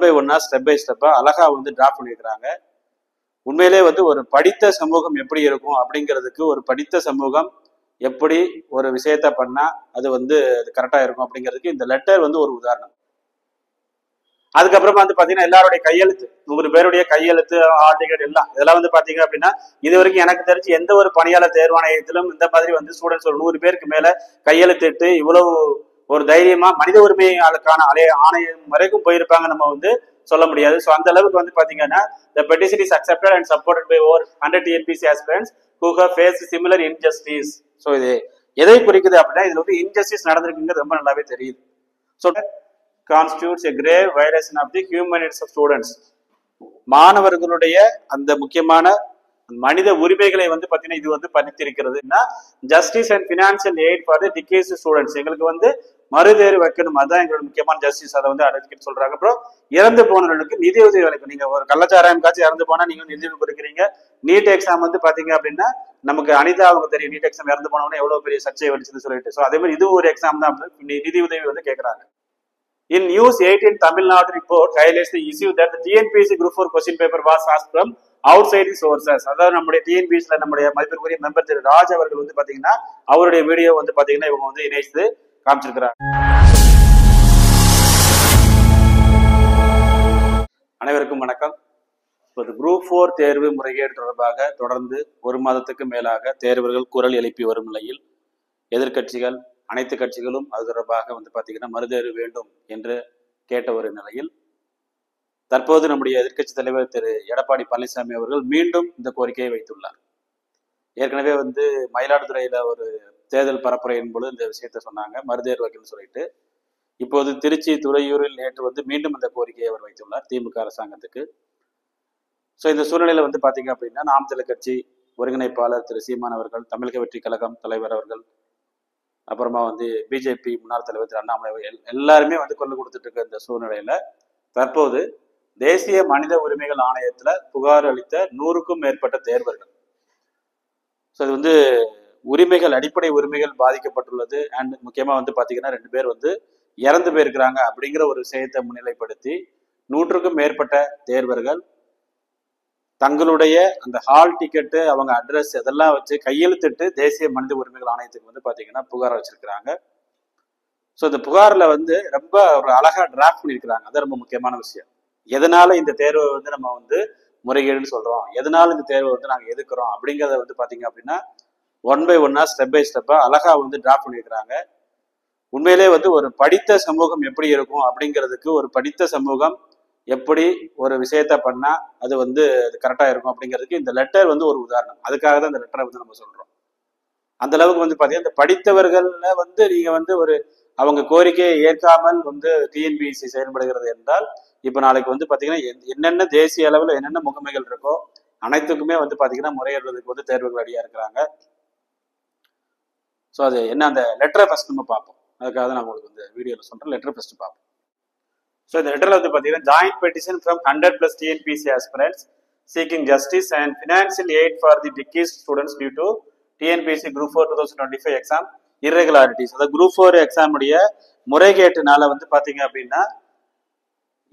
By ஒன்னா step by ஸ்டெப்பா அழகா வந்து டிராப் பண்ணியிருக்கிறாங்க. உண்மையிலே வந்து ஒரு படித்த சமூகம் எப்படி இருக்கும் அப்படிங்கிறதுக்கு, ஒரு படித்த சமூகம் எப்படி ஒரு விஷயத்த பண்ணா அது வந்து அது கரெக்டா இருக்கும் அப்படிங்கிறதுக்கு இந்த லெட்டர் வந்து ஒரு உதாரணம். அதுக்கப்புறமா வந்து பாத்தீங்கன்னா எல்லாருடைய கையெழுத்து, 100 பேருடைய கையெழுத்து, ஹால் டிக்கெட் எல்லாம் இதெல்லாம் வந்து பாத்தீங்க அப்படின்னா இது வரைக்கும் எனக்கு தெரிஞ்சு எந்த ஒரு பணியாளர் தேர்வாணையத்திலும் இந்த மாதிரி வந்து ஸ்டூடெண்ட்ஸ் ஒரு 100 பேருக்கு மேல கையெழுத்திட்டு இவ்வளவு ஒரு தைரியமா மனித உரிமைகளுக்கான ஆணையம் வரைக்கும் போயிருப்பாங்க நம்ம வந்து சொல்ல முடியாது. ஸோ அந்த அளவுக்கு வந்து பாத்தீங்கன்னா the petition is accepted and supported by over 100 TNPSC aspirants who have faced similar injustice. So இது எதை குறிக்குது அப்படின்னா இதுல வந்து இன்ஜஸ்டிஸ் நடந்திருக்குங்கிறது ரொம்ப நல்லாவே தெரியுது. So constitutes a grave violation of the human rights of students. மாணவர்களுடைய அந்த முக்கியமான மனித உரிமைகளை வந்து பாத்தீங்கன்னா இது வந்து பறித்திருக்கிறதுனா justice and financial aid for the deceased students. எங்களுக்கு வந்து மறுதேர்வு வைக்கணும், அதுதான் எங்களோட முக்கியமான ஜஸ்டிஸ். அதை வந்து அடைஞ்சிக்கிட்டு சொல்றாங்க. அப்புறம் இறந்து போனவர்களுக்கு நிதி உதவி வழங்கும். நீங்க ஒரு கள்ளச்சாராயம் காட்சி இறந்து போனா நீங்க நிதி உதவி கொடுக்குறீங்க. நீட் எக்ஸாம் வந்து பாத்தீங்க அப்படின்னா நமக்கு அனிதா அவங்க தெரியும், நீட் எக்ஸாம் இறந்து போனவொடனே எவ்வளவு பெரிய சர்ச்சையை வடிச்சுன்னு சொல்லிட்டு. ஸோ அதே மாதிரி இது ஒரு எக்ஸாம் தான், நிதி உதவி வந்து கேட்கறாங்க. In News 18 Tamil Nadu report highlights the issue that the TNPSC Group 4 question paper was asked from outside the sources. அதாவது நம்முடைய TNPSC நம்முடைய மதிப்பிற்குரிய மெம்பர் திரு ராஜ் அவர்கள் வந்து பாத்தீங்கன்னா அவருடைய வீடியோ வந்து பாத்தீங்கன்னா இவங்க வந்து இணைத்து காமிச்சிருக்கிறாங்க. அனைவருக்கும் வணக்கம். குரூப் 4 தேர்வு முறைகேடு தொடர்பாக தொடர்ந்து ஒரு மாதத்துக்கு மேலாக தேர்வர்கள் குரல் எழுப்பி வரும் நிலையில் எதிர்கட்சிகள் அனைத்து கட்சிகளும் அது தொடர்பாக வந்து பாத்தீங்கன்னா மறுதேர்வு வேண்டும் என்று கேட்ட ஒரு நிலையில் தற்போது நம்முடைய எதிர்கட்சி தலைவர் திரு எடப்பாடி பழனிசாமி அவர்கள் மீண்டும் இந்த கோரிக்கையை வைத்துள்ளார். ஏற்கனவே வந்து மயிலாடுதுறையில ஒரு தேர்தல் பரப்புரையின் பொழுது இந்த விஷயத்த சொன்னாங்க, மறுதேர்வு வைக்கணும்னு சொல்லிட்டு. இப்போது திருச்சி துறையூரில் நேற்று வந்து மீண்டும் இந்த கோரிக்கையை அவர் வைத்துள்ளார் திமுக அரசாங்கத்துக்கு. ஸோ இந்த சூழ்நிலையில வந்து பாத்தீங்க அப்படின்னா நாம் தமிழர் கட்சி ஒருங்கிணைப்பாளர் திரு சீமான் அவர்கள், தமிழக வெற்றி கழகம் தலைவர் அவர்கள், அப்புறமா வந்து பிஜேபி முன்னாள் தலைவர் திரு அண்ணாமலை எல்லாருமே வந்து கொண்டு கொடுத்துட்டு இருக்க இந்த சூழ்நிலையில தற்போது தேசிய மனித உரிமைகள் ஆணையத்துல புகார் அளித்த 100க்கும் மேற்பட்ட தேர்வர்கள். ஸோ இது வந்து உரிமைகள், அடிப்படை உரிமைகள் பாதிக்கப்பட்டுள்ளது. அண்ட் முக்கியமா வந்து பாத்தீங்கன்னா 2 பேர் வந்து இறந்து போயிருக்கிறாங்க அப்படிங்கிற ஒரு விஷயத்தை முன்னிலைப்படுத்தி 100க்கும் மேற்பட்ட தேர்வர்கள் தங்களுடைய அந்த ஹால் டிக்கெட்டு, அவங்க அட்ரஸ் இதெல்லாம் வச்சு கையெழுத்திட்டு தேசிய மனித உரிமைகள் ஆணையத்துக்கு வந்து பாத்தீங்கன்னா புகார் வச்சிருக்கிறாங்க. ஸோ இந்த புகார்ல வந்து ரொம்ப ஒரு அழகா டிராஃப்ட் பண்ணியிருக்கிறாங்க. அது ரொம்ப முக்கியமான விஷயம். எதனால இந்த தேர்வை வந்து நம்ம வந்து முறைகேடுன்னு சொல்றோம், எதனால இந்த தேர்வை வந்து நாங்க எதுக்குறோம் அப்படிங்கிறத வந்து பாத்தீங்க அப்படின்னா 1 பை 1 ஸ்டெப் பை ஸ்டெப்பா அழகா வந்து டிராஃப்ட் பண்ணியிருக்கிறாங்க. உண்மையிலே வந்து ஒரு படித்த சமூகம் எப்படி இருக்கும் அப்படிங்கிறதுக்கு, ஒரு படித்த சமூகம் எப்படி ஒரு விஷயத்த பண்ணா அது வந்து அது கரெக்டா இருக்கும் அப்படிங்கிறதுக்கு இந்த லெட்டர் வந்து ஒரு உதாரணம். அதுக்காக தான் இந்த லெட்டரை வந்து நம்ம சொல்றோம். அந்த அளவுக்கு வந்து பாத்தீங்கன்னா இந்த படித்தவர்கள்ல வந்து நீங்க வந்து ஒரு அவங்க கோரிக்கையை ஏற்காமல் வந்து டிஎன்பிஎஸ்சி செயல்படுகிறது என்றால் இப்ப நாளைக்கு வந்து பாத்தீங்கன்னா என்னென்ன தேசிய அளவுல என்னென்ன முகமைகள் இருக்கோ அனைத்துக்குமே வந்து பாத்தீங்கன்னா முறையிடுறதுக்கு வந்து தேர்வுகள் ரெடியா இருக்கிறாங்க. ஸோ அது என்ன, அந்த லெட்டரை ஃபர்ஸ்ட் நம்ம பார்ப்போம். அதுக்காக தான் நான் உங்களுக்கு இந்த வீடியோல சொல்றேன். லெட்டர் ஃபர்ஸ்ட் பார்ப்போம். ஸோ இந்த லெட்டர்ல வந்து பாத்தீங்கன்னா joint petition from 100+ TNPSC aspirants seeking justice and financial aid for the deceased students due to TNPSC Group 4 2025 exam irregularities. அதாவது குரூப் 4 எக்ஸாம் உடைய முறைகேட்டுனால வந்து பாத்தீங்க அப்படின்னா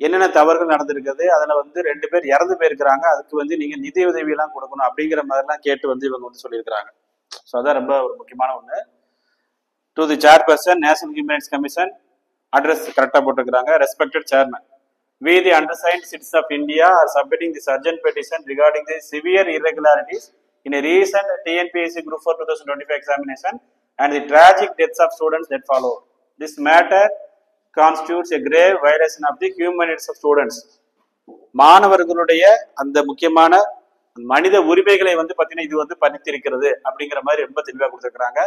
என்னென்ன தவறுகள் நடந்திருக்குது, அதுல வந்து 2 பேர் இறந்து போயிருக்கிறாங்க, அதுக்கு வந்து நீங்க நிதி உதவி எல்லாம் கொடுக்கணும் அப்படிங்கிற மாதிரிலாம் கேட்டு வந்து இவங்க வந்து சொல்லியிருக்கிறாங்க. ஸோ அதான் ரொம்ப ஒரு முக்கியமான ஒண்ணு. To the chairperson National Human Rights Commission, address கரெக்டா போட்டுருக்காங்க. Respected chairman, we the undersigned citizens of India are submitting this urgent petition regarding the severe irregularities in a recent TNPSC Group 4 2025 examination and the tragic deaths of students that followed. This matter constitutes a grave violation of the human rights of students. மாணவர்களுடைய அந்த முக்கியமான மனித உரிமைகளை வந்து பாத்தீங்கன்னா இது வந்து பறித்திருக்கிறது அப்படிங்கிற மாதிரி ரொம்ப தெளிவா கொடுத்திருக்காங்க.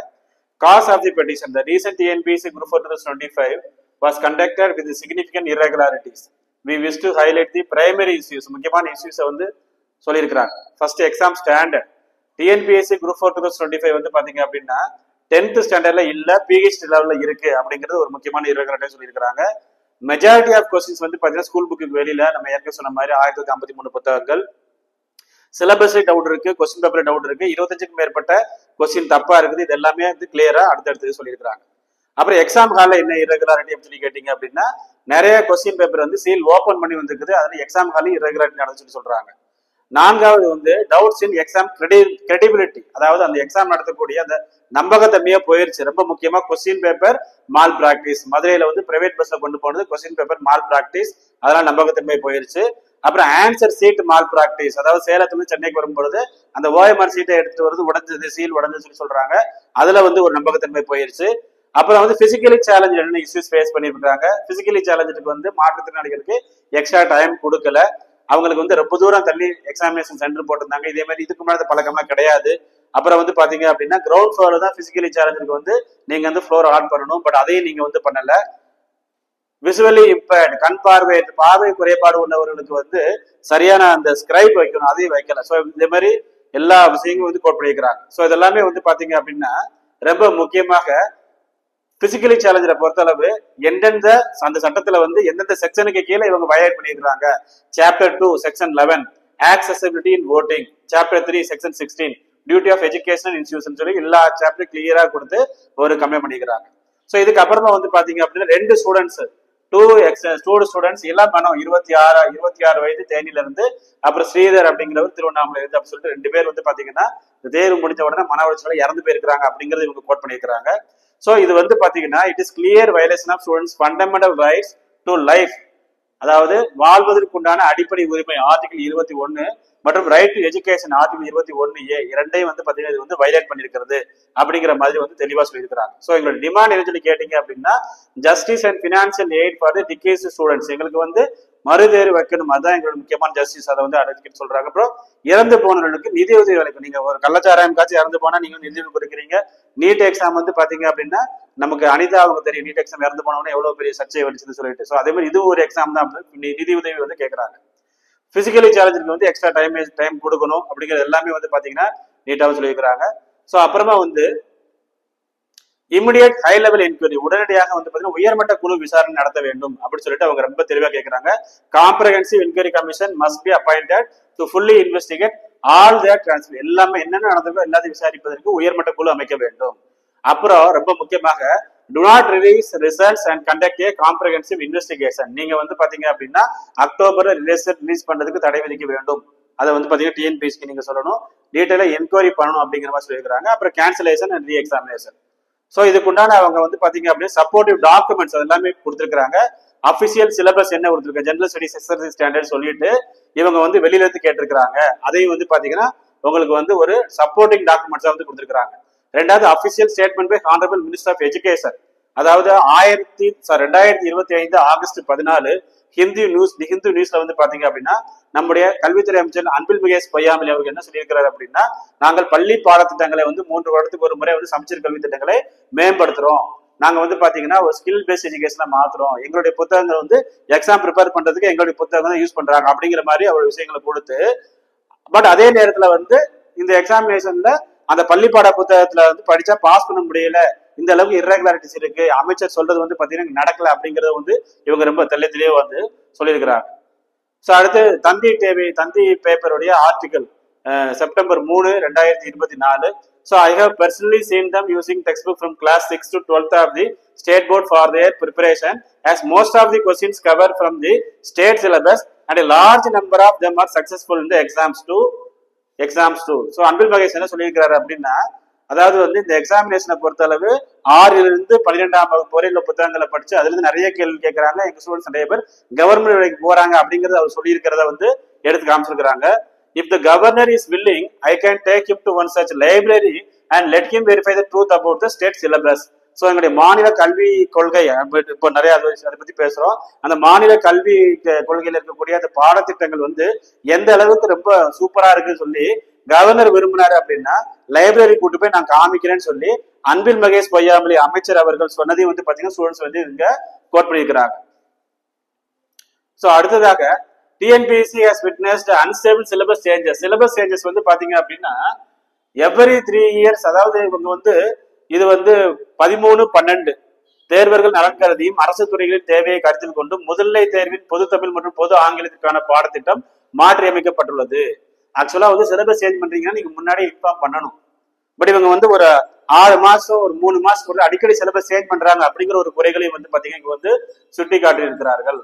Cause of the petition: the recent TNPSC Group 4 2025 was conducted with significant irregularities. We wish to highlight the primary issues. முக்கியமான இஷ்யூஸை வந்து சொல்லியிருக்கிறாங்க. First exam standard. TNPSC group 4 2025 வந்து பாத்தீங்க அப்படின்னா 10th ஸ்டாண்டர்ட்ல இல்ல பிஹெச்டி லெவல்ல இருக்கு அப்படிங்கிறது ஒரு முக்கியமான irregularity சொல்லியிருக்கிறாங்க. மெஜாரிட்டி ஆஃப் கொஸ்டின்ஸ் வந்து பாத்தீங்கன்னா ஸ்கூல் புக்கு வெளியில நம்ம ஏற்கனவே சொன்ன மாதிரி 1953 புத்தகங்கள், சிலபஸ் டவுட் இருக்கு, கொஸ்டின் பேப்பர் டவுட் இருக்கு, 25க்கும் மேற்பட்ட கொஸ்டின் தப்பா இருக்குது. இது எல்லாமே வந்து கிளியரா அடுத்தடுத்து சொல்லியிருக்கிறாங்க. அப்புறம் எக்ஸாம் ஹால்ல என்ன irregularity அப்படின்னு சொல்லி கேட்டீங்க அப்படின்னா நிறைய கொஸ்டின் பேப்பர் வந்து சீல் ஓபன் பண்ணி வந்துருக்குது. அதுல எக்ஸாம் ஹாலி இரெகுலாரிட்டி நடந்துச்சுன்னு சொல்றாங்க. நான்காவது வந்து டவுட்ஸ் இன் எக்ஸாம் கிரெடிபிலிட்டி, அதாவது அந்த எக்ஸாம் நடத்தக்கூடிய அந்த நம்பகத்தன்மையா போயிருச்சு. ரொம்ப முக்கியமா கொஸ்டின் பேப்பர் மால் பிராக்டிஸ், மதுரையில வந்து பிரைவேட் பஸ்ல கொண்டு போனது கொஸ்டின் பேப்பர் மால் பிராக்டிஸ், அதெல்லாம் நம்பகத்தன்மை போயிருச்சு. அப்புறம் ஆன்சர் சீட் மால் பிராக்டிஸ், அதாவது சேலத்துல இருந்து சென்னைக்கு வரும்பொழுது அந்த ஓஎம்ஆர் சீட்டை எடுத்துட்டு வருது உடஞ்சது, சீல் உடஞ்சதுன்னு சொல்றாங்க, அதுல வந்து ஒரு நம்பகத்தன்மை போயிருச்சு. அப்புறம் வந்து பிசிக்கலி சேலஞ்ச் என்ன இஷ்யூஸ் ஃபேஸ் பண்ணிருக்காங்க. பிசிக்கலி சேலஞ்சுக்கு வந்து மாற்றுத்திறனாளிகளுக்கு எக்ஸ்ட்ரா டைம் கொடுக்கல, அவங்களுக்கு வந்து ரொம்ப தூரம் தள்ளி எக்ஸாமினேஷன் சென்டர் போட்டிருந்தாங்க. இதே மாதிரி இதுக்கு மேலே பழக்கம்லாம் கிடையாது. அப்புறம் வந்து பாத்தீங்க அப்படின்னா கிரவுண்ட் ஃப்ளோர்ல தான் பிசிக்கலி சேலஞ்சுக்கு வந்து நீங்க வந்து ஃப்ளோர் ஆட் பண்ணணும், பட் அதையும் நீங்க வந்து பண்ணல. விசுவலி இம்பேர்ட், கண் பார்வை குறைபாடு உள்ளவர்களுக்கு வந்து சரியான அந்த ஸ்கிரைப் வைக்கணும், அதையும் வைக்கல. ஸோ இதே மாதிரி எல்லா விஷயங்களும் வந்து கோட் பண்ணியிருக்கிறாங்க. ஸோ இதெல்லாமே வந்து பாத்தீங்க அப்படின்னா ரொம்ப முக்கியமாக பிசிக்கலி சேலஞ்சரை பொறுத்தளவு எந்தெந்த அந்த சட்டத்துல வந்து எந்தெந்த செக்ஷனுக்கு கீழே இவங்க வயலேட் பண்ணியிருக்காங்க. Chapter 2 section 11 accessibility in voting, chapter 3 section 16 duty of education institution சொல்லி எல்லா சாப்டரும் கிளியரா கொடுத்து ஒரு கம்ப்ளைண்ட் பண்ணிக்கிறாங்க. ஸோ இதுக்கு அப்புறமா வந்து பாத்தீங்க அப்படின்னா 2 ஸ்டூடெண்ட்ஸ் ஸ்டூடெண்ட்ஸ் எல்லாம் பணம் 26 வயது தேனியில இருந்து, அப்புறம் ஸ்ரீதர் அப்படிங்கிறவர் திருவண்ணாமலை இருந்து அப்படின்னு சொல்லிட்டு 2 பேர் வந்து பாத்தீங்கன்னா தேர்வு முடிஞ்ச உடனே மன உளைச்சல இறந்து போயிருக்கிறாங்க அப்படிங்கறது இவங்க கோட் பண்ணியிருக்கிறாங்க. ஸோ இது வந்து பாத்தீங்கன்னா it is clear violation of students fundamental rights to life, அதாவது வாழ்வதற்குண்டான அடிப்படை உரிமை ஆர்டிகல் 21 மற்றும் right to education article 21A இரண்டையும் வந்து பாத்தீங்கன்னா இது வந்து வயலேட் பண்ணிருக்கிறது அப்படிங்கிற மாதிரி வந்து தெளிவா சொல்லியிருக்கிறாங்க. ஸோ எங்களோட டிமாண்ட் என்ன சொல்லி கேட்டீங்க அப்படின்னா justice and financial aid for the decays students, எங்களுக்கு வந்து மறுதேர்வு வைக்கணும், அதுதான் எங்களோட முக்கியமான ஜஸ்டிஸ், அதை வந்து அடைஞ்சிக்கிட்டு சொல்றாங்க. அப்புறம் இறந்து போனவர்களுக்கு நிதி உதவி வழங்கும். நீங்க ஒரு கள்ளச்சாராயம் காட்சி இறந்து போனா நீங்க நிதி உதவி கொடுக்குறீங்க. நீட் எக்ஸாம் வந்து பாத்தீங்க அப்படின்னா நமக்கு அனிதா அவங்க தெரியும், நீட் எக்ஸாம் இறந்து போனவங்க எவ்வளவு பெரிய சர்ச்சை வெடிச்சுன்னு சொல்லிட்டு. ஸோ அதே மாதிரி இது ஒரு எக்ஸாம் தான், நிதி உதவி வந்து கேட்கறாங்க. பிசிக்கலி சேலஞ்சுக்கு வந்து எக்ஸ்ட்ரா டைம் கொடுக்கணும் அப்படிங்கிறது எல்லாமே வந்து பாத்தீங்கன்னா நீட்டாவும் சொல்லியிருக்கிறாங்க. ஸோ அப்புறமா வந்து இமிடியேட் ஹை லெவல் என்கொயரி, உடனடியாக வந்து பாத்தீங்கன்னா உயர்மட்ட குழு விசாரணை நடத்த வேண்டும் அப்படின்னு சொல்லிட்டு அவங்க ரொம்ப தெளிவா கேட்கறாங்க. Comprehensive enquiry commission must be appointed to fully investigate all their transfer, எல்லாமே என்னென்ன நடந்ததோ எல்லாத்தையும் விசாரிப்பதற்கு உயர்மட்ட குழு அமைக்க வேண்டும். அப்புறம் ரொம்ப முக்கியமாக do not release results and conduct a comprehensive investigation, நீங்க வந்து பாத்தீங்க அப்படின்னா அக்டோபர்ல ரிலீஸ் பண்றதுக்கு தடை விதிக்க வேண்டும். அதை வந்து பாத்தீங்கன்னா டிஎன்பிஎஸ்சி நீங்க சொல்லணும், டீடைலா என்கொயரி பண்ணணும் அப்படிங்கிற மாதிரி சொல்லியிருக்காங்க. அப்புறம் cancellation and re examination. So இதுக்குண்டான அவங்க வந்து பாத்தீங்க அப்படின்னா சப்போர்ட்டிவ் டாக்குமெண்ட்ஸ் அது எல்லாமே கொடுத்துருக்காங்க. அபிஷியல் சிலபஸ் என்ன கொடுத்துருக்காங்க, ஜெனரல் ஸ்டடிஸ் எக்ஸர்சைஸ் ஸ்டாண்டர்ட் சொல்லிட்டு இவங்க வந்து வெளியில இருந்து கேட்டிருக்காங்க. அதையும் வந்து பாத்தீங்கன்னா உங்களுக்கு வந்து ஒரு சப்போர்ட்டிங் டாக்குமெண்ட்ஸா வந்து கொடுத்துருக்காங்க. ரெண்டாவது official statement by honourable minister of education, அதாவது 2025 ஆகஸ்ட் 14 ஹிந்து நியூஸ்ல வந்து பாத்தீங்க அப்படின்னா நம்முடைய கல்வித்துறை அமைச்சர் அன்பில் மகேஷ் பொய்யாமொழி அவர்கள் என்ன சொல்லியிருக்கிறாரு அப்படின்னா நாங்கள் பள்ளி பாடத்திட்டங்களை வந்து 3 வருடத்துக்கு ஒரு முறை வந்து சமச்சீர் கல்வி திட்டங்களை மேம்படுத்துறோம், நாங்க வந்து பாத்தீங்கன்னா ஒரு ஸ்கில் பேஸ்ட் எஜுகேஷனை மாத்துறோம், எங்களுடைய புத்தகங்கள் வந்து எக்ஸாம் ப்ரிப்பேர் பண்றதுக்கு எங்களுடைய புத்தகம் தான் யூஸ் பண்றாங்க அப்படிங்கிற மாதிரி அவர் விஷயங்களை கொடுத்து, பட் அதே நேரத்துல வந்து இந்த எக்ஸாமினேஷன்ல அந்த பள்ளிப்பாட புத்தகத்துல வந்து படிச்சா பாஸ் பண்ண முடியல, இந்த அளவுக்கு இர்ரெகுலாரிட்டிஸ் இருக்கு, அமைச்சர் சொல்றது வந்து பாத்தீங்கன்னா நடக்கல அப்படிங்கறது வந்து இவங்க ரொம்ப தெளிவாக வந்து சொல்லியிருக்கிறாங்க. ஸோ அடுத்து தந்தி பேப்பருடைய article September 3, 2024. So I have personally seen them using textbook from class 6 to 12th of the state board for their preparation, as most of the questions cover from the state syllabus and a large number of them are successful in the exams too. So Anbil Mahesh என்ன சொல்லியிருக்கிறாரு அப்படின்னா அதாவது வந்து இந்த எக்ஸாமினேஷனை பொறுத்தளவு 6லிருந்து 12ஆம் வகுப்பு வரை உள்ள புத்தகங்களை படிச்சு அதுல இருந்து நிறைய கேள்வி கேட்கறாங்க. எங்க ஸ்டூடெண்ட்ஸ் நிறைய பேர் கவர்மெண்ட் வேலைக்கு போறாங்க அப்படிங்கறத அவர் சொல்லியிருக்கிறத வந்து எடுத்து காமிச்சிருக்கிறாங்க. If the governor is willing, I can take him to one such library and let him verify the truth about the state syllabus. So எங்களுடைய மாநில கல்வி கொள்கை இப்போ நிறைய அதை பத்தி பேசுறோம். அந்த மாநில கல்வி கொள்கையில இருக்கக்கூடிய அந்த பாடத்திட்டங்கள் வந்து எந்த அளவுக்கு ரொம்ப சூப்பரா இருக்குன்னு சொல்லி கவர்னர் விரும்பினாரு அப்படின்னா லைப்ரரி கூட்டு போய் நான் காமிக்கிறேன்னு சொல்லி அன்பில் மகேஷ் பொய்யாமொழி அமைச்சர் அவர்கள் சொன்னதையும் வந்து பாத்தீங்கன்னா ஸ்டூடெண்ட்ஸ் வந்து இங்க கோட் பண்ணியிருக்கிறாங்க. ஸோ அடுத்ததாக TNPSC has witnessed unstable syllabus changes. Syllabus changes வந்து பாத்தீங்க அப்படின்னா எவ்ரி 3 years, அதாவது இவங்க வந்து இது வந்து 13/12 தேர்வர்கள் நலன் கருதியும் அரசு துறைகளின் தேவையை கருத்தில் கொண்டு முதல்நிலை தேர்வின் பொது தமிழ் மற்றும் பொது ஆங்கிலத்திற்கான பாடத்திட்டம் மாற்றி அமைக்கப்பட்டுள்ளது. ஆக்சுவலா வந்து சிலபஸ் சேஞ்ச் பண்றீங்கன்னா நீங்க முன்னாடி இன்ஃபார்ம் பண்ணணும். பட் இவங்க வந்து ஒரு 6 மாசம் ஒரு 3 மாசம் அடிக்கடி சிலபஸ் சேஞ்ச் பண்றாங்க அப்படிங்கிற ஒரு குறைகளையும் வந்து பாத்தீங்கன்னா இங்க வந்து சுட்டி காட்டி இருக்கிறார்கள்.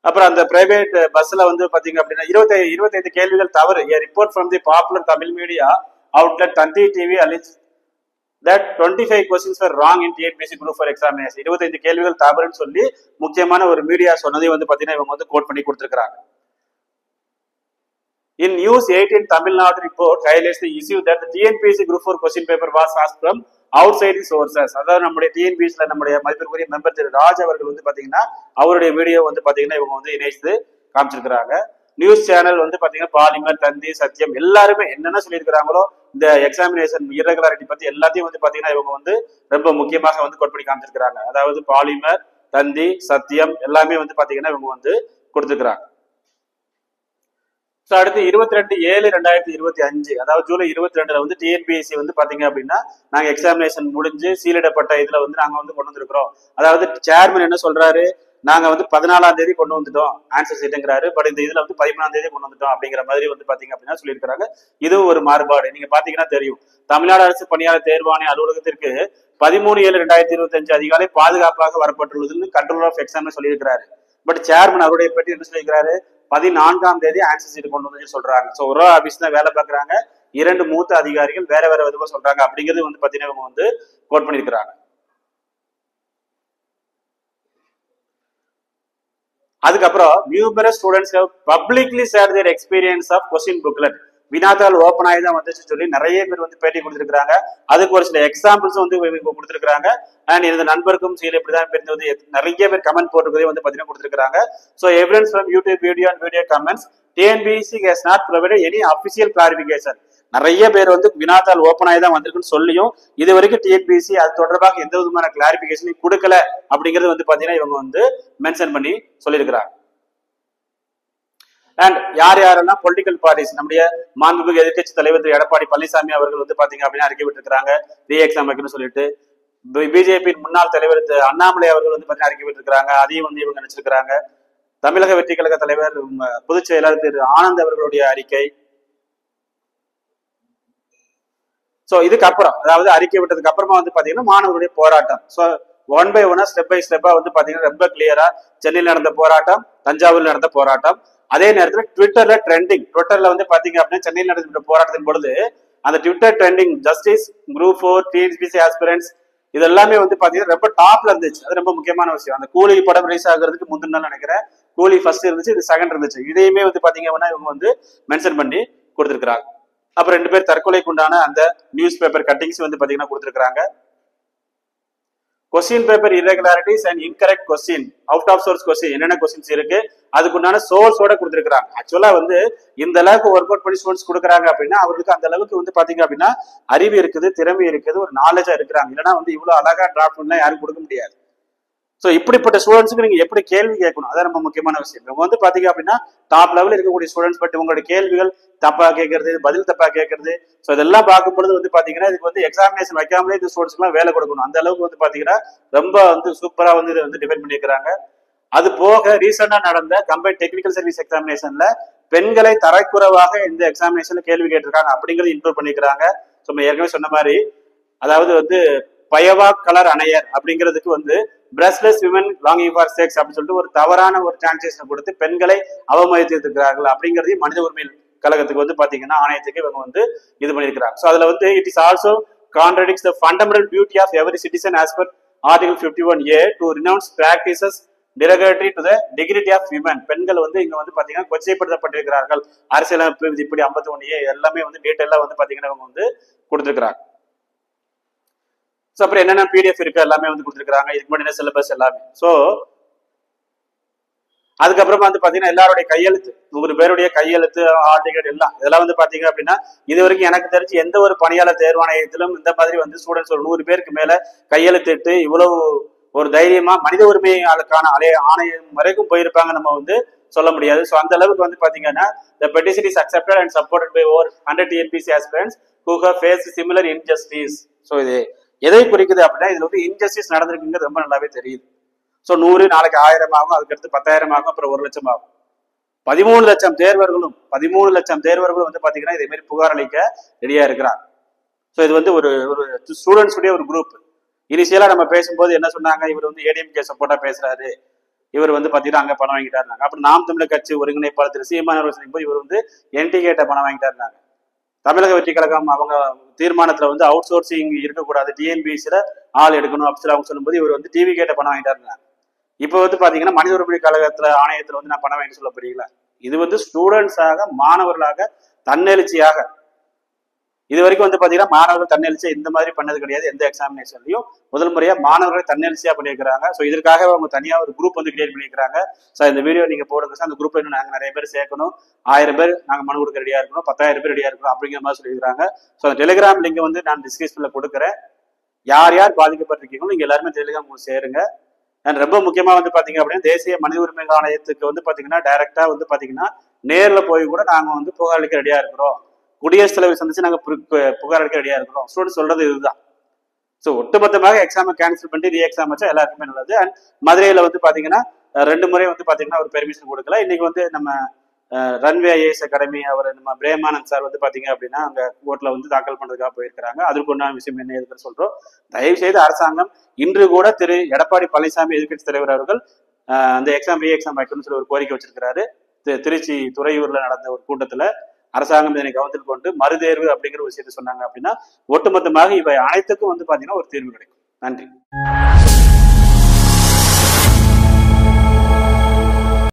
அப்புறம் அந்த பிரைவேட் பஸ்ல வந்து பாத்தீங்க அப்படின்னா 25 கேள்விகள் தவறு. Report from the popular Tamil media outlet Thanthi TV அலிஜ் that 25 questions were wrong in TNPSC group for examination. 25 கேள்விகள் தவறுன்னு சொல்லி முக்கியமான ஒரு மீடியா சொன்னதை வந்து பாத்தீங்கன்னா இவங்க வந்து கோட் பண்ணி கொடுத்திருக்காங்க. In News 18 Tamil Nadu report highlights the issue that the TNPSC group 4 question paper was asked from outside the sources. அதாவது நம்முடைய TNPSC நம்முடைய மதிப்பிற்குரிய மெம்பர் திரு ராஜ் அவர்கள் வந்து பாத்தீங்கன்னா அவருடைய வீடியோ வந்து பாத்தீங்கன்னா இவங்க வந்து இணைத்து காமிச்சிருக்கிறாங்க. நியூஸ் சேனல் வந்து பாத்தீங்கன்னா பாலிமர், தந்தி, சத்தியம் எல்லாருமே என்னென்ன சொல்லியிருக்கிறாங்களோ இந்த எக்ஸாமினேஷன் இர்ரெகுலாரிட்டி பத்தி எல்லாத்தையும் வந்து பாத்தீங்கன்னா இவங்க வந்து ரொம்ப முக்கியமாக வந்து கோட் பண்ணி காமிச்சிருக்கிறாங்க. அதாவது பாலிமர், தந்தி, சத்தியம் எல்லாமே வந்து பாத்தீங்கன்னா இவங்க வந்து கொடுத்துருக்காங்க. ஸோ அடுத்து 22/7/2025 அதாவது ஜூலை 22 வந்து டிஎன்பிஎஸ்சி வந்து பாத்தீங்க அப்படின்னா நாங்க எக்ஸாமினேஷன் முடிஞ்சு சீலிடப்பட்ட இதுல வந்து நாங்க வந்து கொண்டு வந்திருக்கிறோம். அதாவது சேர்மன் என்ன சொல்றாரு, நாங்க வந்து 14ஆம் தேதி கொண்டு வந்துட்டோம் ஆன்சர் ஷீட்டுங்கிறாரு. பட் இந்த இதுல வந்து 13ஆம் தேதி கொண்டு வந்துட்டோம் அப்படிங்கிற மாதிரி வந்து பாத்தீங்க அப்படின்னா சொல்லியிருக்காங்க. இதுவும் ஒரு மாறுபாடு. நீங்க பாத்தீங்கன்னா தெரியும், தமிழ்நாடு அரசு பணியாளர் தேர்வாணைய அலுவலகத்திற்கு 13/7/2025 அதிகாலை பாதுகாப்பாக வரப்பட்டுள்ளதுன்னு கண்ட்ரோலர் ஆஃப் எக்ஸாம் சொல்லியிருக்கிறாரு. பட் சேர்மன் அவருடைய பற்றி என்ன சொல்லியிருக்கிறாரு, 14ஆம் தேதி ஆன்சர் ஷீட் கொண்டு வந்து சொல்றாங்க. ஸோ ஒரு ஆபீஸ் தான் வேலை பார்க்குறாங்க, 2 மூத்த அதிகாரிகள் வேற வேற விதமா சொல்றாங்க அப்படிங்கிறது வந்து பாத்தீங்கன்னா இவங்க வந்து கோட் பண்ணியிருக்கிறாங்க. அதுக்கப்புறம் numerous students have publicly shared their experience of question booklet. வினாத்தாள் ஓப்பன் ஆகி தான் வந்துச்சு சொல்லி நிறைய பேர் வந்து பேட்டி கொடுத்துருக்காங்க. அதுக்கு ஒரு சில எக்ஸாம்பிள்ஸ் வந்து கொடுத்துருக்காங்க. அண்ட் இந்த நண்பருக்கும் சீல் இப்படிதான் பிரிந்து நிறைய பேர் கமெண்ட் போட்டுக்கிறதே வந்து பாத்தீங்கன்னா கொடுத்துருக்காங்க. So evidence from YouTube video and video comments TNPSC has not provided any official clarification. நிறைய பேர் வந்து வினாத்தாள் ஓப்பன் ஆகி தான் வந்திருக்குன்னு சொல்லியும் இது வரைக்கும் TNPSC அது தொடர்பாக எந்த விதமான கிளாரிபிகேஷனையும் கொடுக்கல அப்படிங்கிறது வந்து பாத்தீங்கன்னா இவங்க வந்து மென்ஷன் பண்ணி சொல்லியிருக்கிறாங்க. அண்ட் யார் யாரெல்லாம் பொலிட்டிக்கல் பார்ட்டிஸ் நம்முடைய மாண்புமிகு எதிர்கட்சி தலைவர் திரு எடப்பாடி பழனிசாமி அவர்கள் வந்து பாத்தீங்க அப்படின்னா அறிக்கை விட்டுருக்காங்க ரீ எக்ஸாம் வைக்கணும்னு சொல்லிட்டு. பிஜேபி முன்னாள் தலைவர் அண்ணாமலை அவர்கள் வந்து பாத்தீங்கன்னா அறிக்கை விட்டுருக்காங்க. அதையும் வந்து இவங்க நினைச்சிருக்கிறாங்க. தமிழக வெற்றி கழக தலைவர் பொதுச் செயலாளர் திரு ஆனந்த் அவர்களுடைய அறிக்கை. சோ இதுக்கு அப்புறம் அதாவது அறிக்கை விட்டதுக்கு அப்புறமா வந்து பாத்தீங்கன்னா மாணவர்களுடைய போராட்டம். ஸோ 1 by 1 ஸ்டெப் பை ஸ்டெப்பா வந்து பாத்தீங்கன்னா ரொம்ப கிளியரா சென்னையில் நடந்த போராட்டம், தஞ்சாவூர்ல நடந்த போராட்டம், அதே நேரத்தில் ட்விட்டர்ல ட்விட்டர்ல வந்து பாத்தீங்க அப்படின்னா சென்னையில் நடந்த போராட்டத்தின் பொழுது அந்த Twitter trending justice group 4 TNPSC aspirants இது எல்லாமே வந்து பாத்தீங்கன்னா ரொம்ப டாப்ல இருந்துச்சு. அது ரொம்ப முக்கியமான விஷயம். அந்த கூலி படம் ரிலீஸ் ஆகுறதுக்கு முந்தின நாள் நினைக்கிறேன், கூலி ஃபர்ஸ்ட் இருந்துச்சு, இது செகண்ட் இருந்துச்சு. இதையுமே வந்து பாத்தீங்க அப்படின்னா இவங்க வந்து மென்ஷன் பண்ணி கொடுத்துருக்காங்க. அப்புறம் 2 பேர் தற்கொலைக்கு உண்டான அந்த நியூஸ் பேப்பர் கட்டிங்ஸ் வந்து பாத்தீங்கன்னா கொடுத்துருக்காங்க. Question paper irregularities and incorrect question, out of source question என்னென்ன கொஸ்டின்ஸ் இருக்கு அதுக்குண்டான சோர்ஸோட கொடுத்துருக்காங்க. ஆக்சுவலா வந்து இந்த அளவுக்கு ஒர்க் அவுட் பண்ணி ஸ்டூடெண்ட்ஸ் கொடுக்குறாங்க அப்படின்னா அவருக்கு அந்த அளவுக்கு வந்து பாத்தீங்க அப்படின்னா அறிவு இருக்குது, திறமை இருக்குது, ஒரு நாலேஜா இருக்கிறாங்க. இல்லைன்னா வந்து இவ்வளவு அழகா டிராஃப்ட் பண்ணலாம் யாரும் கொடுக்க முடியாது. ஸோ இப்படிப்பட்ட ஸ்டூடெண்ட்ஸுக்கு நீங்க எப்படி கேள்வி கேட்கணும் அதான் ரொம்ப முக்கியமான விஷயம். இவங்க வந்து பாத்தீங்க அப்படின்னா டாப் லெவலில் இருக்கக்கூடிய ஸ்டூடெண்ட்ஸ், பட் உங்களுடைய கேள்விகள் தப்பா கேட்கறது, பதில் தப்பா கேட்கறது, ஸோ இதெல்லாம் பார்க்கும்பொழுது வந்து பாத்தீங்கன்னா இதுக்கு வந்து எக்ஸாமினேஷன் வைக்காமலே இந்த ஸ்டூடெண்ட்ஸ்க்குலாம் வேலை கொடுக்கணும். அந்த அளவுக்கு வந்து பாத்தீங்கன்னா ரொம்ப வந்து சூப்பரா வந்து இதை வந்து டிஃபைன் பண்ணியிருக்கிறாங்க. அது போக ரீசெண்டா நடந்த கம்பைன்ட் டெக்னிக்கல் சர்வீஸ் எக்ஸாமினேஷன்ல பெண்களை தரக்குறைவாக இந்த எக்ஸாமினேஷன்ல கேள்வி கேட்டிருக்காங்க அப்படிங்கிறது இன்க்ளூட் பண்ணிக்கிறாங்க. ஸோ ஏற்கனவே சொன்ன மாதிரி அதாவது வந்து பயவா கலர் அணையர் அப்படிங்கிறதுக்கு வந்து brushless women longing for sex அப்படின்னு சொல்லிட்டு ஒரு தவறான ஒரு டிரான்ஸ்லேஷன் கொடுத்து பெண்களை அவமதித்திருக்கிறார்கள் அப்படிங்கிறதையும் மனித உரிமை கழகத்துக்கு வந்து பாத்தீங்கன்னா ஆணையத்துக்கு இவங்க வந்து இது பண்ணியிருக்கிறாங்க. ஸோ அதுல வந்து it is also contradicts the fundamental duty of every citizen as per article 51A to renounce practices derogatory to the dignity of women. பெண்கள் வந்து இங்க வந்து பாத்தீங்கன்னா கொச்சைப்படுத்தப்பட்டிருக்கிறார்கள். அரசியலமைப்பு இப்படி 51A எல்லாமே வந்து டீட்டெயிலா வந்து பாத்தீங்கன்னா இவங்க வந்து கொடுத்திருக்கிறாங்க. ஸோ அப்புறம் என்னென்ன PDF இருக்கு எல்லாமே வந்து கொடுத்துருக்காங்க. இதுக்கு முன்னாடி சிலபஸ் எல்லாமே. ஸோ அதுக்கப்புறமா வந்து பாத்தீங்கன்னா எல்லாருடைய கையெழுத்து, 100 பேருடைய கையெழுத்து, ஹால் டிக்கெட் எல்லாம் இதெல்லாம் வந்து பாத்தீங்க அப்படின்னா இது வரைக்கும் எனக்கு தெரிஞ்சு எந்த ஒரு பணியாளர் தேர்வாணையத்திலும் இந்த மாதிரி வந்து ஸ்டூடெண்ட்ஸ் ஒரு 100 பேருக்கு மேல கையெழுத்திட்டு இவ்வளவு ஒரு தைரியமா மனித உரிமைகளுக்கான ஆணையம் வரைக்கும் போயிருப்பாங்க நம்ம வந்து சொல்ல முடியாது. ஸோ அந்த அளவுக்கு வந்து பாத்தீங்கன்னா the petition is accepted and supported by over 100 TNPSC aspirants who have faced similar injustice. So இது எதை குறிக்குது அப்படின்னா இதுல வந்து இன்ஜஸ்டிஸ் நடந்திருக்குங்கிறது ரொம்ப நல்லாவே தெரியுது. ஸோ 100 நாளைக்கு 1000 ஆகும், அதுக்கடுத்து 10,000 ஆகும், அப்புறம் 1,00,000 ஆகும். 13 லட்சம் தேர்வர்களும் வந்து பாத்தீங்கன்னா இதே மாதிரி புகார் அளிக்க ரெடியா இருக்கிறார். ஸோ இது வந்து ஒரு ஒரு ஸ்டூடெண்ட்ஸுடைய ஒரு குரூப். இனிஷியலா நம்ம பேசும்போது என்ன சொன்னாங்க, இவர் வந்து ஏடிஎம்கே சப்போர்ட்டா பேசுறாரு, இவர் வந்து பாத்தீங்கன்னா அங்க பணம் வாங்கிட்டாருனாங்க. அப்புறம் நாம் தமிழர் கட்சி ஒருங்கிணைப்பாளர் திரு சீமான் அவர்கள் போது இவர் வந்து என்டிகேட்ட பணம் வாங்கிட்டாருனாங்க. தமிழக வெற்றி கழகம் அவங்க தீர்மானத்துல வந்து அவுட் சோர்சிங் இருக்கக்கூடாது, டிஎன்பிஎஸ்சில ஆள் எடுக்கணும் அப்படின்னு அவங்க சொல்லும்போது இவர் வந்து டிவி கேட்ட பணம் வாங்கிட்டாருனாங்க. இப்போ வந்து பாத்தீங்கன்னா மனித உரிமை கழகத்துல ஆணையத்துல வந்து நான் பணம் வாங்கி சொல்லப்படுறீங்களா? இது வந்து ஸ்டூடெண்ட்ஸாக மாணவர்களாக தன்னெழுச்சியாக இது வரைக்கும் வந்து பாத்தீங்கன்னா மாணவர்கள் தன்னெழுச்சியா இந்த மாதிரி பண்ணது கிடையாது. எந்த எக்ஸாமினேஷன்லயும் முதல் முறையா மாணவர்கள் தன்னெழுச்சியா பண்ணியிருக்கிறாங்க. ஸோ இதற்காக அவங்க தனியா ஒரு குரூப் வந்து கிரியேட் பண்ணியிருக்காங்க. ஸோ இந்த வீடியோ நீங்க போடுங்க சார், அந்த குரூப்ல இன்னும் நாங்க நிறைய பேர் சேர்க்கணும், 1000 பேர் நாங்க மனு கொடுக்க ரெடியா இருக்கணும், 10,000 பேர் ரெடியா இருக்கணும் அப்படிங்கிற மாதிரி சொல்லியிருக்காங்க. ஸோ அந்த டெலிகிராம் லிங்க் வந்து நான் டிஸ்கிரிப்ஷன்ல கொடுக்குறேன். யார் யார் பாதிக்கப்பட்டிருக்கீங்களோ நீங்க எல்லாருமே டெலிகிராம் சேருங்க. அண்ட் ரொம்ப முக்கியமா வந்து பாத்தீங்க அப்படின்னா தேசிய மனித உரிமை ஆணையத்துக்கு வந்து பாத்தீங்கன்னா டைரக்டா வந்து பாத்தீங்கன்னா நேர்ல போய் கூட நாங்க வந்து புகார் அளிக்க ரெடியா இருக்கிறோம், குடியரசுத் தலைவர் சந்திச்சு நாங்க புகார் அளிக்க ரெடியா இருக்கிறோம். ஸ்டூடெண்ட் சொல்றது இதுதான். ஸோ ஒட்டுமொத்தமாக எக்ஸாமை கேன்சல் பண்ணி ரீ எக்ஸாம் வச்சா எல்லாருக்குமே நல்லது. அண்ட் மதுரையில வந்து பாத்தீங்கன்னா 2 முறை வந்து பாத்தீங்கன்னா ஒரு பெர்மிஷன் கொடுக்கல. இன்னைக்கு வந்து நம்ம ரன்வே ஐஏஎஸ் அகாடமி அவர் நம்ம பிரேமானந்த் சார் வந்து பாத்தீங்க அப்படின்னா அங்க கோர்ட்ல வந்து தாக்கல் பண்றதுக்காக போயிருக்கிறாங்க. அதுக்கு உண்டான விஷயம் என்ன இருக்குன்னு சொல்றோம். தயவு செய்து அரசாங்கம் இன்று கூட திரு எடப்பாடி பழனிசாமி எதிர்கட்சி தலைவர் அவர்கள் அந்த எக்ஸாம் ரீ எக்ஸாம் வைக்கணும்னு சொல்லி ஒரு கோரிக்கை வச்சிருக்கிறாரு. திருச்சி துறையூர்ல நடந்த ஒரு கூட்டத்துல அரசாங்கம் இதனை கவனத்தில் கொண்டு மறுதேர்வு அப்படிங்கிற ஒரு விஷயத்தை சொன்னாங்க அப்படின்னா ஒட்டுமொத்தமாக இவை அனைத்துக்கும் வந்து பாத்தீங்கன்னா ஒரு தீர்வு கிடைக்கும். நன்றி.